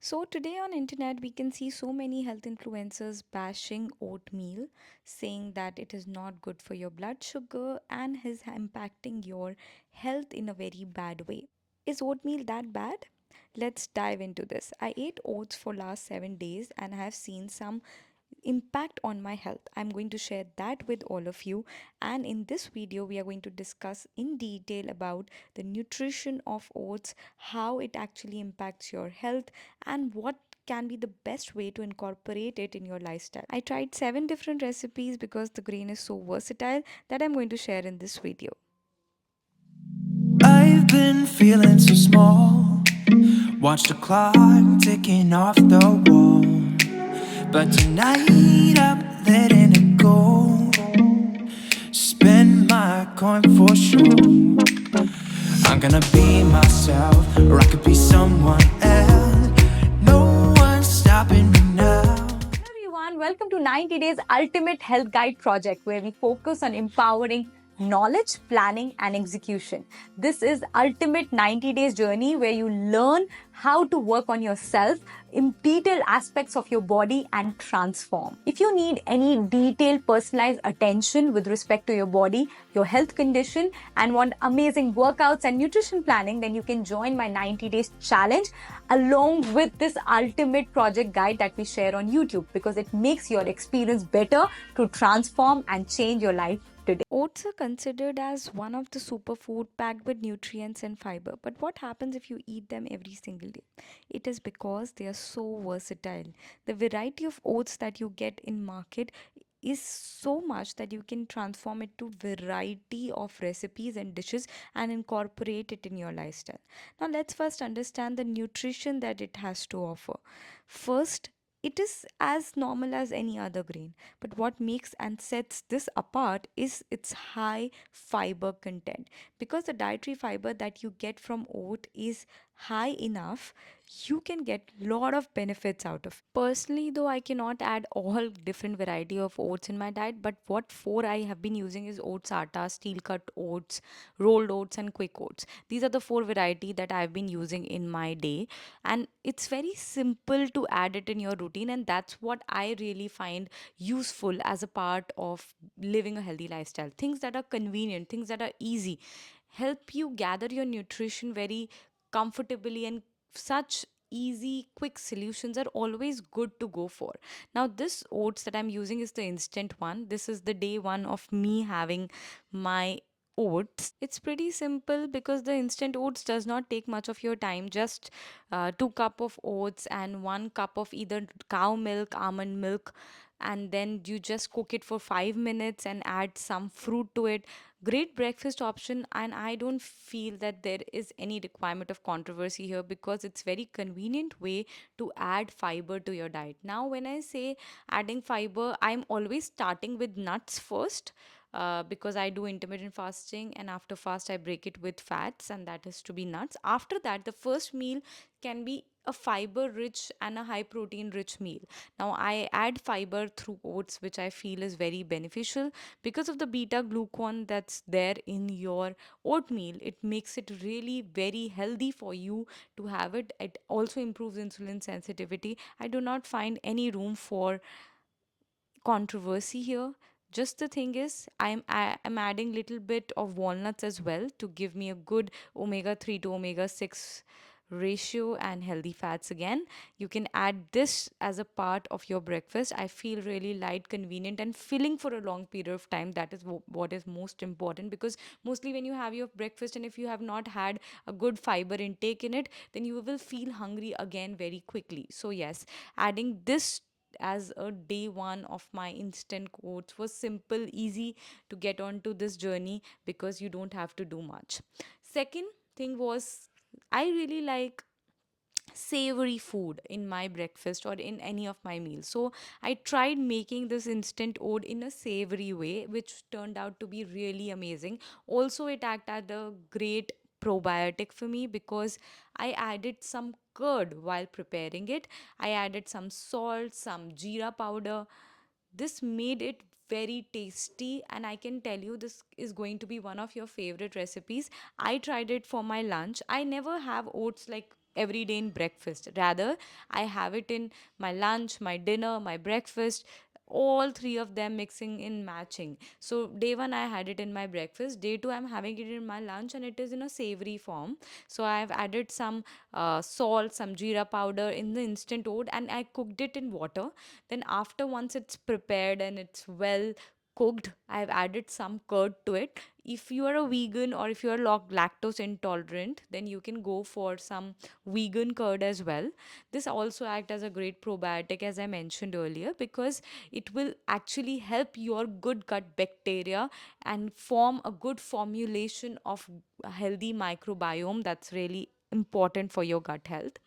So today on internet we can see so many health influencers bashing oatmeal, saying that it is not good for your blood sugar and is impacting your health in a very bad way. Is oatmeal that bad? Let's dive into this. I ate oats for last 7 days and I have seen some impact on my health. I'm going to share that with all of you, and in this video we are going to discuss in detail about the nutrition of oats, how it actually impacts your health, and what can be the best way to incorporate it in your lifestyle. I tried 7 different recipes because the grain is so versatile that I'm going to share in this video. I've been feeling so small. Watch the clock ticking off the wall. But tonight I'm letting it go. Spend my coin for sure. I'm gonna be myself, or I could be someone else. No one's stopping me now. Hello everyone, welcome to 90 Days Ultimate Health Guide Project, where we focus on empowering knowledge, planning and execution. This is ultimate 90 days journey where you learn how to work on yourself in detailed aspects of your body and transform. If you need any detailed personalized attention with respect to your body, your health condition, and want amazing workouts and nutrition planning, then you can join my 90 days challenge along with this ultimate project guide that we share on YouTube, because it makes your experience better to transform and change your life today. Oats are considered as one of the superfood packed with nutrients and fiber. But what happens if you eat them every single day? It is because they are so versatile. The variety of oats that you get in market is so much that you can transform it to variety of recipes and dishes and incorporate it in your lifestyle. Now let's first understand the nutrition that it has to offer. First, it is as normal as any other grain, but what makes and sets this apart is its high fiber content. Because the dietary fiber that you get from oat is high enough, you can get lot of benefits out of it. Personally though, I cannot add all different variety of oats in my diet, but what four I have been using is oats atta, steel cut oats, rolled oats and quick oats. These are the four variety that I've been using in my day, and it's very simple to add it in your routine, and that's what I really find useful as a part of living a healthy lifestyle. Things that are convenient, things that are easy, help you gather your nutrition very comfortably, and such easy quick solutions are always good to go for. Now this oats that I'm using is the instant one. This is the day one of me having my oats. It's pretty simple because the instant oats does not take much of your time. Just 2 cup of oats and 1 cup of either cow milk, almond milk, and then you just cook it for 5 minutes and add some fruit to it. Great breakfast option, and I don't feel that there is any requirement of controversy here because it's very convenient way to add fiber to your diet. Now when I say adding fiber, I'm always starting with nuts first, because I do intermittent fasting, and after fast I break it with fats, and that is to be nuts. After that, the first meal can be a fiber rich and a high protein rich meal. Now I add fiber through oats, which I feel is very beneficial because of the beta glucan that's there in your oatmeal. It makes it really very healthy for you to have it. It also improves insulin sensitivity. I do not find any room for controversy here. Just the thing is, I'm adding little bit of walnuts as well to give me a good omega 3 to omega 6 ratio and healthy fats again. You can add this as a part of your breakfast. I feel really light, convenient and filling for a long period of time. That is what is most important, because mostly when you have your breakfast and if you have not had a good fiber intake in it, then you will feel hungry again very quickly. So yes, adding this as a day one of my instant quotes was simple, easy to get onto this journey because you don't have to do much. Second thing was, I really like savory food in my breakfast or in any of my meals. So I tried making this instant oat in a savory way, which turned out to be really amazing. Also, it acted as a great probiotic for me because I added some curd while preparing it. I added some salt, some jeera powder. This made it very tasty, and I can tell you this is going to be one of your favorite recipes. I tried it for my lunch. I never have oats like every day in breakfast. Rather, I have it in my lunch, my dinner, my breakfast, all three of them mixing in matching. So day one I had it in my breakfast, day two I'm having it in my lunch, and it is in a savory form. So I've added some salt, some jeera powder in the instant oat, and I cooked it in water. Then after, once it's prepared and it's well cooked, I've added some curd to it. If you are a vegan or if you are lactose intolerant, then you can go for some vegan curd as well. This also act as a great probiotic, as I mentioned earlier, because it will actually help your good gut bacteria and form a good formulation of a healthy microbiome that's really important for your gut health.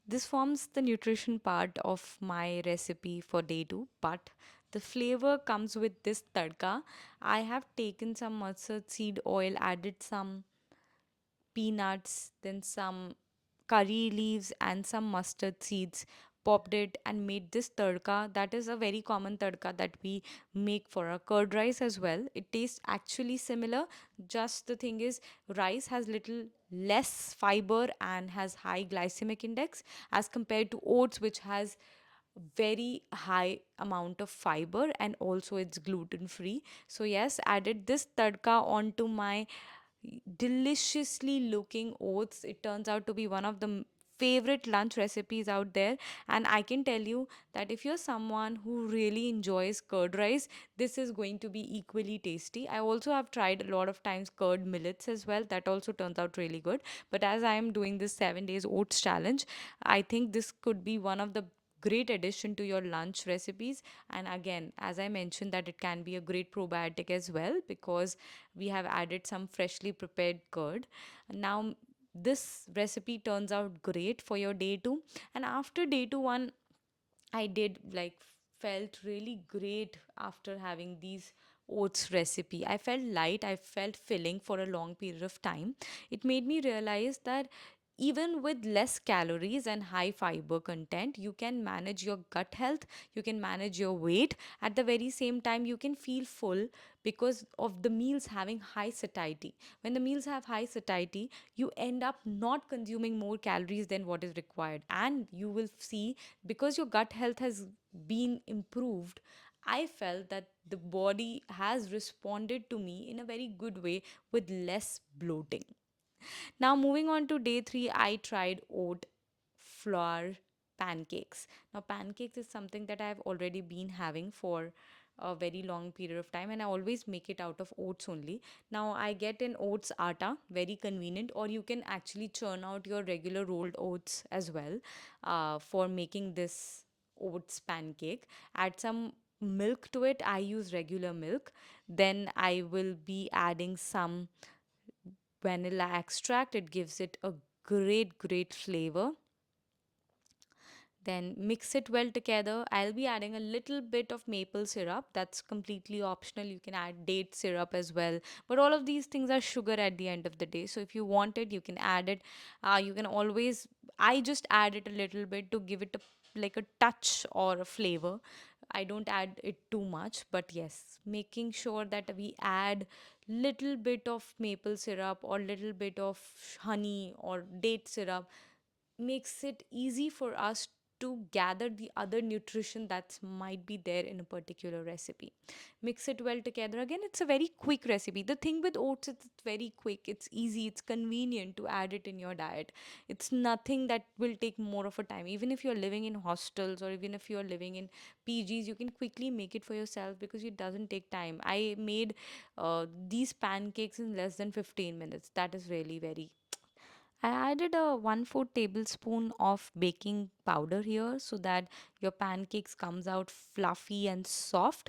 This forms the nutrition part of my recipe for day two, but the flavor comes with this tadka. I have taken some mustard seed oil, added some peanuts, then some curry leaves and some mustard seeds, popped it and made this tadka. That is a very common tadka that we make for our curd rice as well. It tastes actually similar, just the thing is rice has little less fiber and has high glycemic index as compared to oats, which has very high amount of fiber and also it's gluten free. So yes, added this tadka onto my deliciously looking oats. It turns out to be one of the favorite lunch recipes out there, and I can tell you that if you're someone who really enjoys curd rice, this is going to be equally tasty. I also have tried a lot of times curd millets as well. That also turns out really good. But as I am doing this 7 days oats challenge, I think this could be one of the great addition to your lunch recipes. And again, as I mentioned, that it can be a great probiotic as well, because we have added some freshly prepared curd. Now this recipe turns out great for your day two. And after day two one, I did like felt really great after having these oats recipe. I felt light, I felt filling for a long period of time. It made me realize that even with less calories and high fiber content, you can manage your gut health, you can manage your weight. At the very same time, you can feel full because of the meals having high satiety. When the meals have high satiety, you end up not consuming more calories than what is required. And you will see, because your gut health has been improved, I felt that the body has responded to me in a very good way with less bloating. Now, moving on to day three, I tried oat flour pancakes. Now, pancakes is something that I've already been having for a very long period of time, and I always make it out of oats only. Now, I get an oats atta, very convenient, or you can actually churn out your regular rolled oats as well for making this oats pancake. Add some milk to it. I use regular milk. Then I will be adding some vanilla extract. It gives it a great flavor. Then mix it well together. I'll be adding a little bit of maple syrup. That's completely optional. You can add date syrup as well. But all of these things are sugar at the end of the day. So if you want it, you can add it. You can always, I just add it a little bit to give it like a touch or a flavor. I don't add it too much, but yes, making sure that we add little bit of maple syrup or little bit of honey or date syrup makes it easy for us to gather the other nutrition that might be there in a particular recipe. Mix it well together. Again, it's a very quick recipe. The thing with oats is it's very quick, it's easy, it's convenient to add it in your diet. It's nothing that will take more of a time. Even if you're living in hostels or even if you're living in PGs, you can quickly make it for yourself because it doesn't take time. I made these pancakes in less than 15 minutes. That is really very. I added a 1/4 tablespoon of baking powder here so that your pancakes comes out fluffy and soft.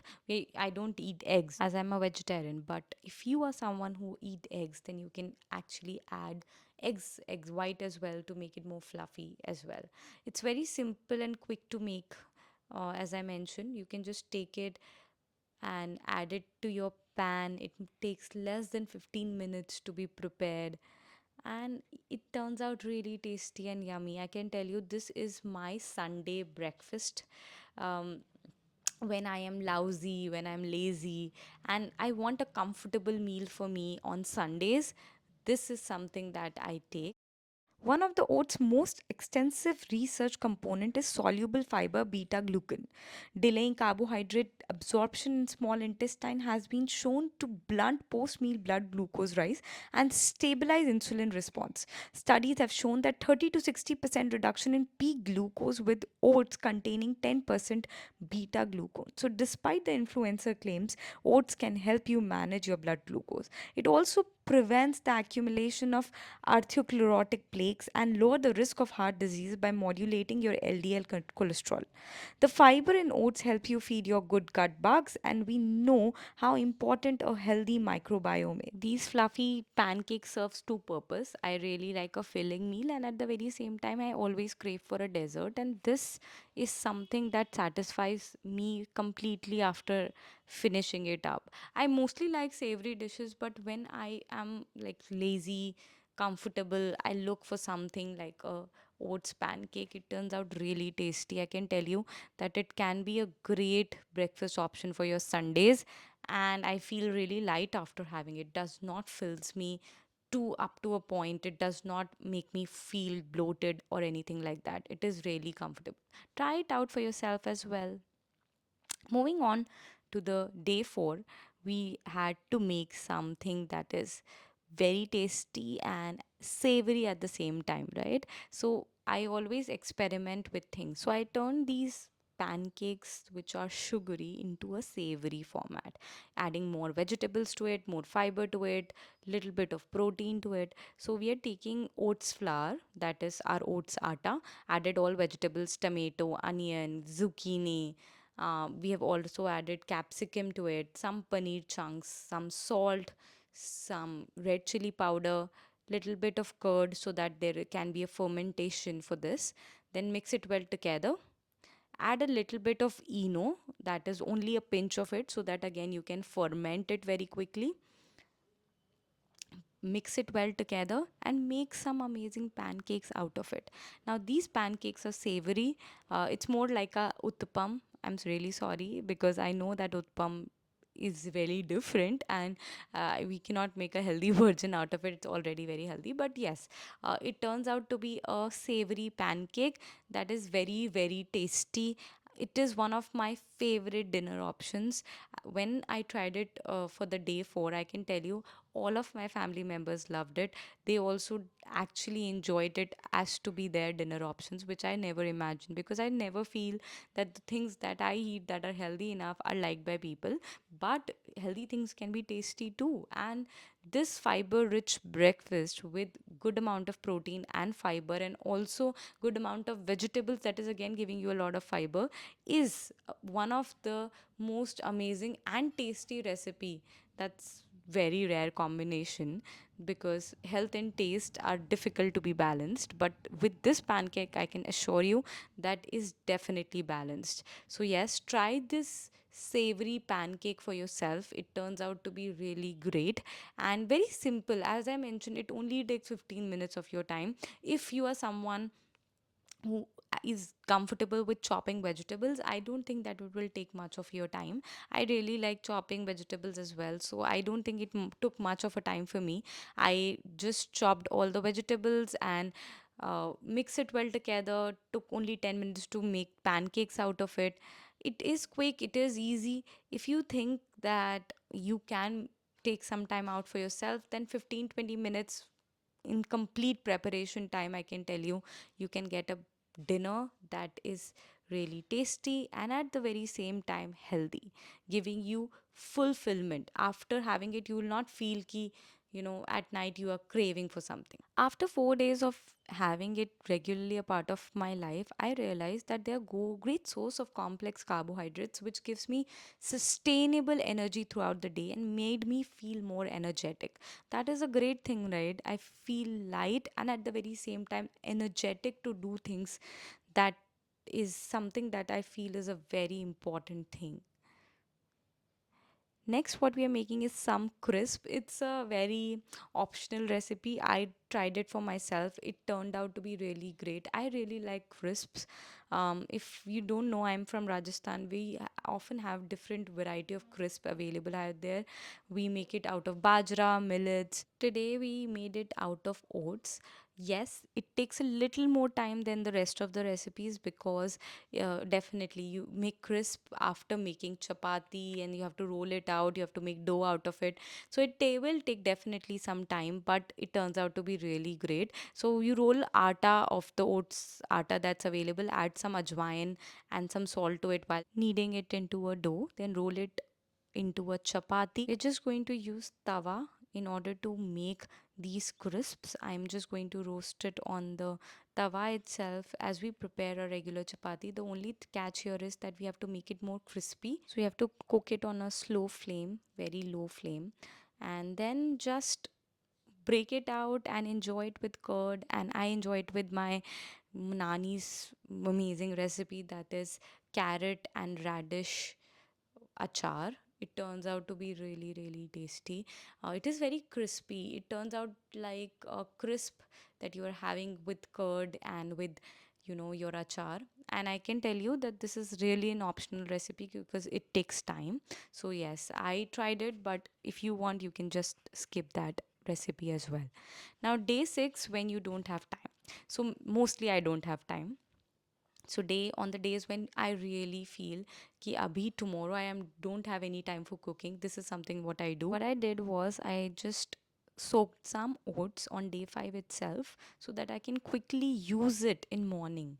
I don't eat eggs as I'm a vegetarian, but if you are someone who eat eggs, then you can actually add eggs white as well to make it more fluffy as well. It's very simple and quick to make. As I mentioned, you can just take it and add it to your pan. It takes less than 15 minutes to be prepared, and it turns out really tasty and yummy. I can tell you, this is my Sunday breakfast. Um, when I am lousy, when I'm lazy, and I want a comfortable meal for me on Sundays, this is something that I take. One of the oat's most extensive research component is soluble fiber beta glucan. Delaying carbohydrate absorption in small intestine has been shown to blunt post-meal blood glucose rise and stabilize insulin response. Studies have shown that 30 to 60% reduction in peak glucose with oats containing 10% beta glucose. So despite the influencer claims, oats can help you manage your blood glucose. It also prevents the accumulation of atherosclerotic plaques and lower the risk of heart disease by modulating your LDL cholesterol. The fiber in oats help you feed your good gut bugs, and we know how important a healthy microbiome is. These fluffy pancakes serves two purpose. I really like a filling meal, and at the very same time I always crave for a dessert, and this is something that satisfies me completely after finishing it up. I mostly like savory dishes, but when I am like lazy, comfortable, I look for something like a oats pancake. It turns out really tasty. I can tell you that it can be a great breakfast option for your Sundays, and I feel really light after having it. Does not fills me too up to a point. It does not make me feel bloated or anything like that. It is really comfortable. Try it out for yourself as well. Moving on to the day 4, we had to make something that is very tasty and savory at the same time, right? So I always experiment with things. So I turned these pancakes which are sugary into a savory format, adding more vegetables to it, more fiber to it, little bit of protein to it. So we are taking oats flour, that is our oats atta, added all vegetables, tomato, onion, zucchini, we have also added capsicum to it, some paneer chunks, some salt, some red chili powder, little bit of curd so that there can be a fermentation for this. Then mix it well together. Add a little bit of eno, that is only a pinch of it, so that again you can ferment it very quickly. Mix it well together and make some amazing pancakes out of it. Now these pancakes are savory. It's more like a uttapam. I'm really sorry because I know that uttapam is very different, and we cannot make a healthy version out of it. It's already very healthy, but yes, it turns out to be a savory pancake that is very very tasty. It is one of my favorite dinner options. When I tried it for the day 4, I can tell you all of my family members loved it. They also actually enjoyed it as to be their dinner options, which I never imagined, because I never feel that the things that I eat that are healthy enough are liked by people. But healthy things can be tasty too. And this fiber rich breakfast with good amount of protein and fiber, and also good amount of vegetables, that is again giving you a lot of fiber, is one of the most amazing and tasty recipe. That's very rare combination, because health and taste are difficult to be balanced, but with this pancake I can assure you that is definitely balanced. So yes, try this savory pancake for yourself. It turns out to be really great and very simple. As I mentioned, it only takes 15 minutes of your time. If you are someone who is comfortable with chopping vegetables, I don't think that it will take much of your time. I really like chopping vegetables as well, so I don't think it took much of a time for me. I just chopped all the vegetables and mix it well together. Took only 10 minutes to make pancakes out of it. It is quick, it is easy. If you think that you can take some time out for yourself, then 15-20 minutes in complete preparation time, I can tell you, you can get a dinner that is really tasty and at the very same time healthy, giving you fulfillment. After having it, you will not feel ki, at night you are craving for something. After 4 days of having it regularly a part of my life, I realized that they are great source of complex carbohydrates, which gives me sustainable energy throughout the day and made me feel more energetic. That is a great thing, right? I feel light and at the very same time energetic to do things. That is something that I feel is a very important thing. Next, what we are making is some crisp. It's a very optional recipe. I tried it for myself. It turned out to be really great. I really like crisps. If you don't know, I'm from Rajasthan. We often have different variety of crisp available out there. We make it out of bajra, millets. Today we made it out of oats. Yes, it takes a little more time than the rest of the recipes because definitely you make crisp after making chapati and you have to roll it out, you have to make dough out of it. So will take definitely some time, but it turns out to be really great. So you roll atta of the oats atta that's available, add some ajwain and some salt to it while kneading it into a dough, then roll it into a chapati. We're just going to use tawa in order to make these crisps. I'm just going to roast it on the tawa itself as we prepare a regular chapati. The only catch here is that we have to make it more crispy. So we have to cook it on a slow flame, very low flame, and then just break it out and enjoy it with curd. And I enjoy it with my nani's amazing recipe, that is carrot and radish achar. It turns out to be really, really tasty. It is very crispy. It turns out like a crisp that you are having with curd and with, your achar. And I can tell you that this is really an optional recipe because it takes time. So yes, I tried it, but if you want, you can just skip that recipe as well. Now, day 6, when you don't have time. So mostly I don't have time. So day on the days when I really feel ki abhi tomorrow I am don't have any time for cooking, this is something what I do. What I did was I just soaked some oats on day 5 itself so that I can quickly use it in morning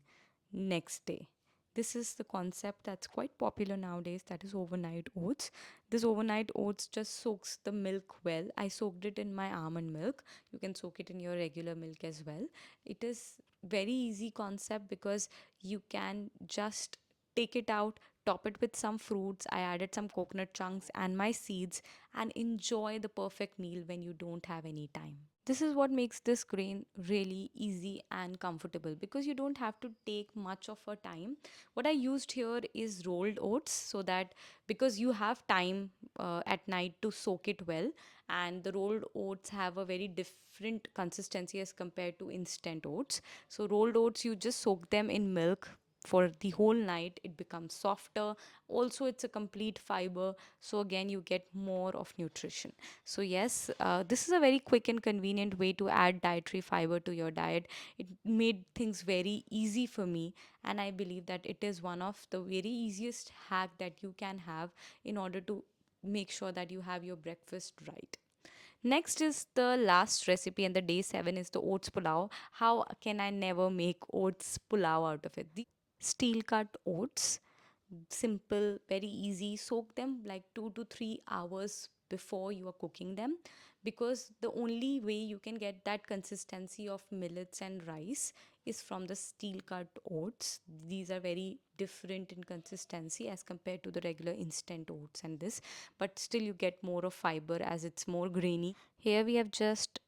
next day. This is the concept that's quite popular nowadays, that is overnight oats. This overnight oats just soaks the milk well. I soaked it in my almond milk. You can soak it in your regular milk as well. It is very easy concept because you can just take it out, top it with some fruits. I added some coconut chunks and my seeds, and enjoy the perfect meal when you don't have any time. This is what makes this grain really easy and comfortable because you don't have to take much of a time. What I used here is rolled oats, so that because you have time at night to soak it well, and the rolled oats have a very different consistency as compared to instant oats. So rolled oats, you just soak them in milk for the whole night. It becomes softer. Also, it's a complete fiber, so again you get more of nutrition. So yes, this is a very quick and convenient way to add dietary fiber to your diet. It made things very easy for me, and I believe that it is one of the very easiest hack that you can have in order to make sure that you have your breakfast right. Next is the last recipe, and the day 7 is the oats pulao. How can I never make oats pulao out of it? The steel cut oats, simple, very easy. Soak them like 2 to 3 hours before you are cooking them, because the only way you can get that consistency of millets and rice is from the steel cut oats. These are very different in consistency as compared to the regular instant oats and this, but still you get more of fiber as it's more grainy. Here we have just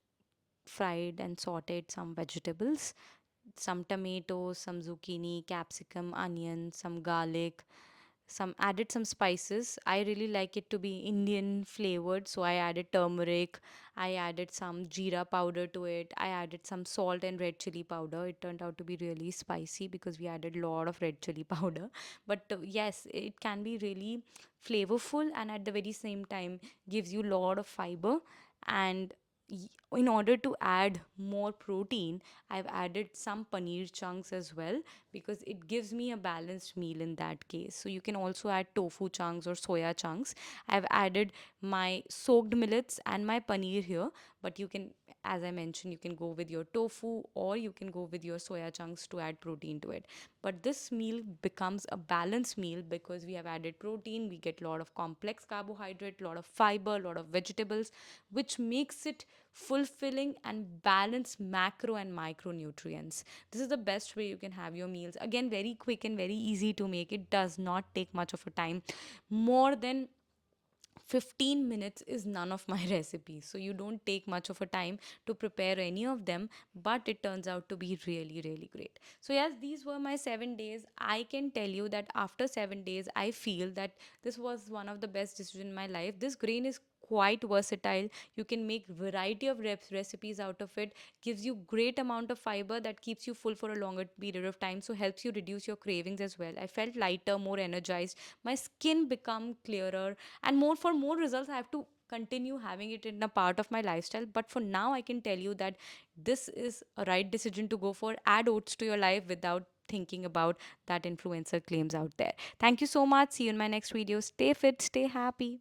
fried and sauteed some vegetables, some tomatoes, some zucchini, capsicum, onion, some garlic, some added some spices. I really like it to be Indian flavored, so I added turmeric, I added some jeera powder to it, I added some salt and red chili powder. It turned out to be really spicy because we added a lot of red chili powder. But yes, it can be really flavorful and at the very same time gives you a lot of fiber. And in order to add more protein, I've added some paneer chunks as well, because it gives me a balanced meal in that case. So you can also add tofu chunks or soya chunks. I've added my soaked millets and my paneer here, but you can, as I mentioned, you can go with your tofu or you can go with your soya chunks to add protein to it. But this meal becomes a balanced meal because we have added protein, we get a lot of complex carbohydrate, a lot of fiber, a lot of vegetables, which makes it fulfilling and balanced macro and micronutrients. This is the best way you can have your meals. Again, very quick and very easy to make. It does not take much of a time. More than 15 minutes is none of my recipes, so you don't take much of a time to prepare any of them, but it turns out to be really, really great. So yes, these were my 7 days. I can tell you that after 7 days I feel that this was one of the best decisions in my life. This grain is quite versatile. You can make variety of recipes out of it. Gives you great amount of fiber that keeps you full for a longer period of time, so helps you reduce your cravings as well. I felt lighter, more energized, my skin become clearer, and more, for more results I have to continue having it in a part of my lifestyle. But for now, I can tell you that this is a right decision to go for. Add oats to your life without thinking about that influencer claims out there. Thank you so much. See you in my next video. Stay fit, stay happy.